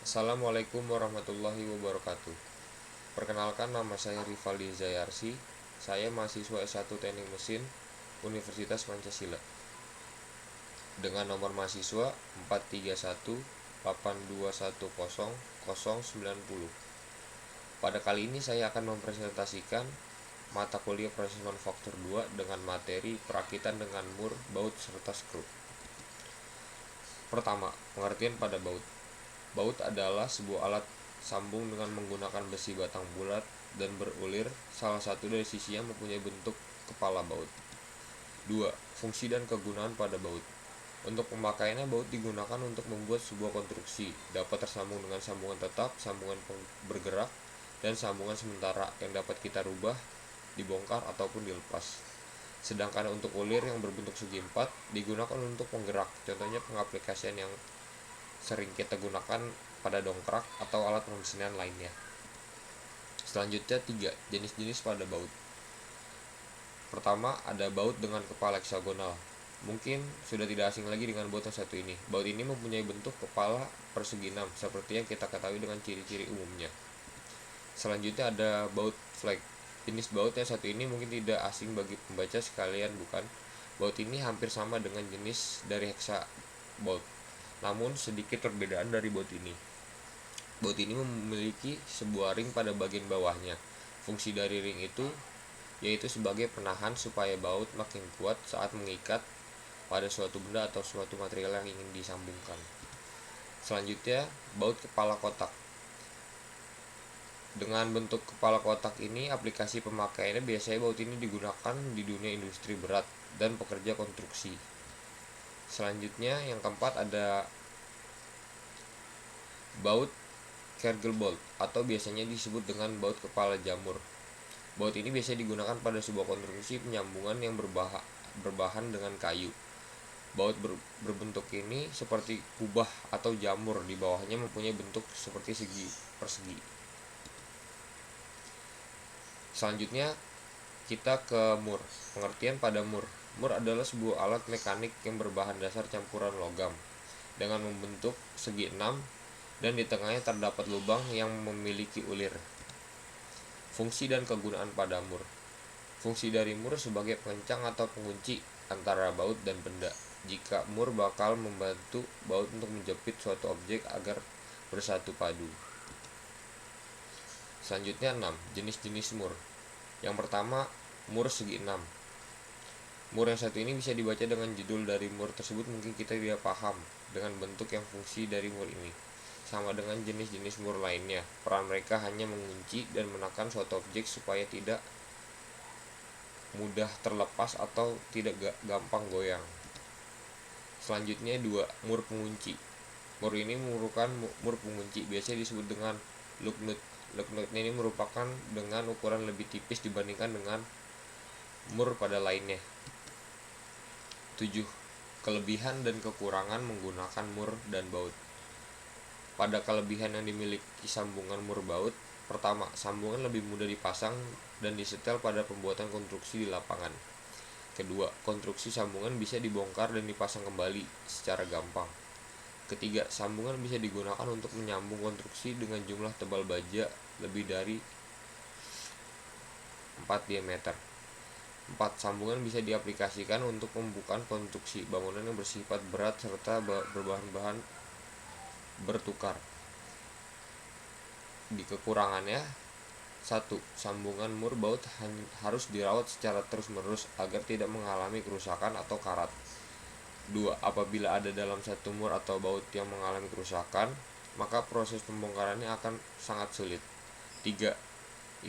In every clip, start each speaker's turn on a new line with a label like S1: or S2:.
S1: Assalamualaikum warahmatullahi wabarakatuh. Perkenalkan, nama saya Rivaldi Zayarsi. Saya mahasiswa S1 Teknik Mesin Universitas Pancasila dengan nomor mahasiswa 43182100090. Pada kali ini saya akan mempresentasikan mata kuliah proses manufaktur 2 dengan materi perakitan dengan mur, baut, serta skrup. Pertama, pengertian pada baut. Baut adalah sebuah alat sambung dengan menggunakan besi batang bulat dan berulir. Salah satu dari sisinya mempunyai bentuk kepala baut. 2. Fungsi dan kegunaan pada baut. Untuk pemakaiannya, baut digunakan untuk membuat sebuah konstruksi. Dapat tersambung dengan sambungan tetap, sambungan bergerak, dan sambungan sementara yang dapat kita rubah, dibongkar, ataupun dilepas. Sedangkan untuk ulir yang berbentuk segi empat digunakan untuk penggerak. Contohnya pengaplikasian yang sering kita gunakan pada dongkrak atau alat pemesinan lainnya. Selanjutnya 3. Jenis-jenis pada baut. Pertama, ada baut dengan kepala heksagonal. Mungkin sudah tidak asing lagi dengan baut yang satu ini. Baut ini mempunyai bentuk kepala persegi 6 seperti yang kita ketahui dengan ciri-ciri umumnya. Selanjutnya ada baut flag. Jenis baut yang satu ini mungkin tidak asing bagi pembaca sekalian, bukan? Baut ini hampir sama dengan jenis dari heksa baut, namun sedikit perbedaan dari baut ini. Baut ini memiliki sebuah ring pada bagian bawahnya. Fungsi dari ring itu yaitu sebagai penahan supaya baut makin kuat saat mengikat pada suatu benda atau suatu material yang ingin disambungkan. Selanjutnya, baut kepala kotak. Dengan bentuk kepala kotak ini, aplikasi pemakaiannya biasanya baut ini digunakan di dunia industri berat dan pekerja konstruksi. Selanjutnya, yang keempat ada baut Kergel bolt atau biasanya disebut dengan baut kepala jamur. Baut ini biasanya digunakan pada sebuah konstruksi penyambungan yang berbahan dengan kayu. Baut berbentuk ini seperti kubah atau jamur, di bawahnya mempunyai bentuk seperti segi persegi. Selanjutnya kita ke mur. Pengertian pada mur. Mur adalah sebuah alat mekanik yang berbahan dasar campuran logam dengan membentuk segi 6 dan di tengahnya terdapat lubang yang memiliki ulir. Fungsi dan kegunaan pada mur. Fungsi dari mur sebagai pengencang atau pengunci antara baut dan benda. Jika mur bakal membantu baut untuk menjepit suatu objek agar bersatu padu. Selanjutnya 6. Jenis-jenis mur. Yang pertama, mur segi 6. Mur yang satu ini bisa dibaca dengan judul dari mur tersebut, mungkin kita tidak paham dengan bentuk yang fungsi dari mur ini. Sama dengan jenis-jenis mur lainnya, peran mereka hanya mengunci dan menekan suatu objek supaya tidak mudah terlepas atau tidak gampang goyang. Selanjutnya 2. Mur pengunci. Mur ini merupakan mur pengunci, biasanya disebut dengan look nut. Look nut ini merupakan dengan ukuran lebih tipis dibandingkan dengan mur pada lainnya. 7. Kelebihan dan kekurangan menggunakan mur dan baut. Pada kelebihan yang dimiliki sambungan mur baut, pertama, sambungan lebih mudah dipasang dan disetel pada pembuatan konstruksi di lapangan. Kedua, konstruksi sambungan bisa dibongkar dan dipasang kembali secara gampang. Ketiga, sambungan bisa digunakan untuk menyambung konstruksi dengan jumlah tebal baja lebih dari 4 diameter. 4. Sambungan bisa diaplikasikan untuk pembukaan konstruksi bangunan yang bersifat berat serta berbahan-bahan bertukar. Di kekurangannya, 1. Sambungan mur baut harus dirawat secara terus-menerus agar tidak mengalami kerusakan atau karat. 2. Apabila ada dalam satu mur atau baut yang mengalami kerusakan, maka proses pembongkarannya akan sangat sulit. 3.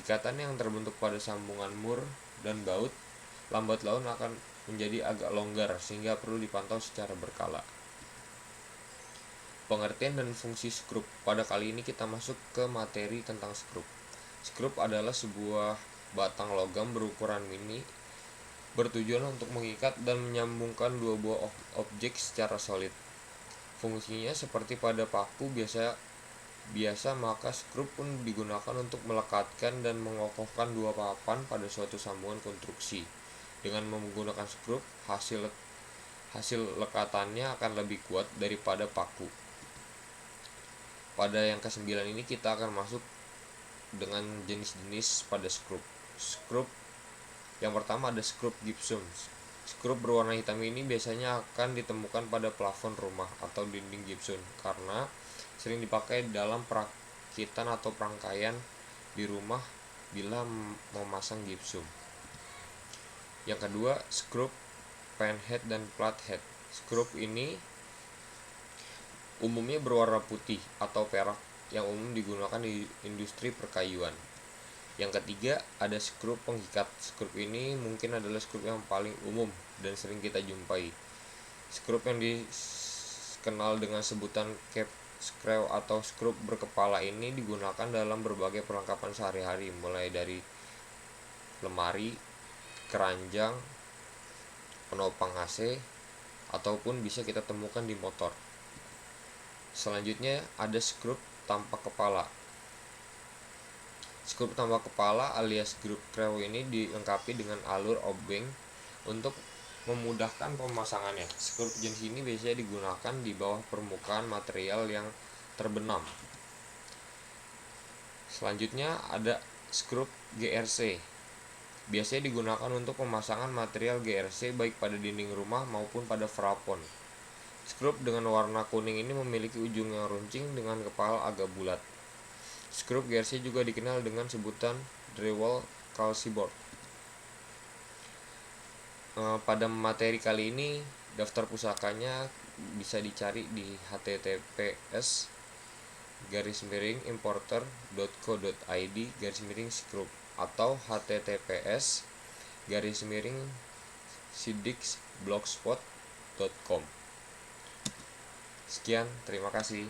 S1: Ikatan yang terbentuk pada sambungan mur dan baut lambat laun akan menjadi agak longgar sehingga perlu dipantau secara berkala. Pengertian dan fungsi skrup. Pada kali ini kita masuk ke materi tentang skrup. Skrup adalah sebuah batang logam berukuran mini bertujuan untuk mengikat dan menyambungkan dua buah objek secara solid. Fungsinya seperti pada paku biasa, maka skrup pun digunakan untuk melekatkan dan mengokohkan dua papan pada suatu sambungan konstruksi. Dengan menggunakan skrup, hasil lekatannya akan lebih kuat daripada paku. Pada yang ke-9 ini kita akan masuk dengan jenis-jenis pada skrup. Skrup yang pertama ada skrup gypsum. Skrup berwarna hitam ini biasanya akan ditemukan pada plafon rumah atau dinding gypsum karena sering dipakai dalam perakitan atau perangkaian di rumah bila memasang gypsum. Yang kedua, skrup panhead dan flathead. Skrup ini umumnya berwarna putih atau perak yang umum digunakan di industri perkayuan. Yang ketiga, ada skrup pengikat. Skrup ini mungkin adalah skrup yang paling umum dan sering kita jumpai. Skrup yang dikenal dengan sebutan cap screw atau skrup berkepala ini digunakan dalam berbagai perlengkapan sehari-hari, mulai dari lemari, keranjang, penopang AC, ataupun bisa kita temukan di motor. Selanjutnya ada skrup tanpa kepala. Skrup tanpa kepala alias skrup screw ini dilengkapi dengan alur obeng untuk memudahkan pemasangannya. Skrup jenis ini biasanya digunakan di bawah permukaan material yang terbenam. Selanjutnya ada skrup GRC. Biasanya digunakan untuk pemasangan material GRC baik pada dinding rumah maupun pada plafon. Skrup dengan warna kuning ini memiliki ujung yang runcing dengan kepala agak bulat. Skrup GRC juga dikenal dengan sebutan drywall calciboard. Pada materi kali ini daftar pusakanya bisa dicari di https://importer.co.id/skrup atau https://sidiksblogspot.com. Sekian, terima kasih.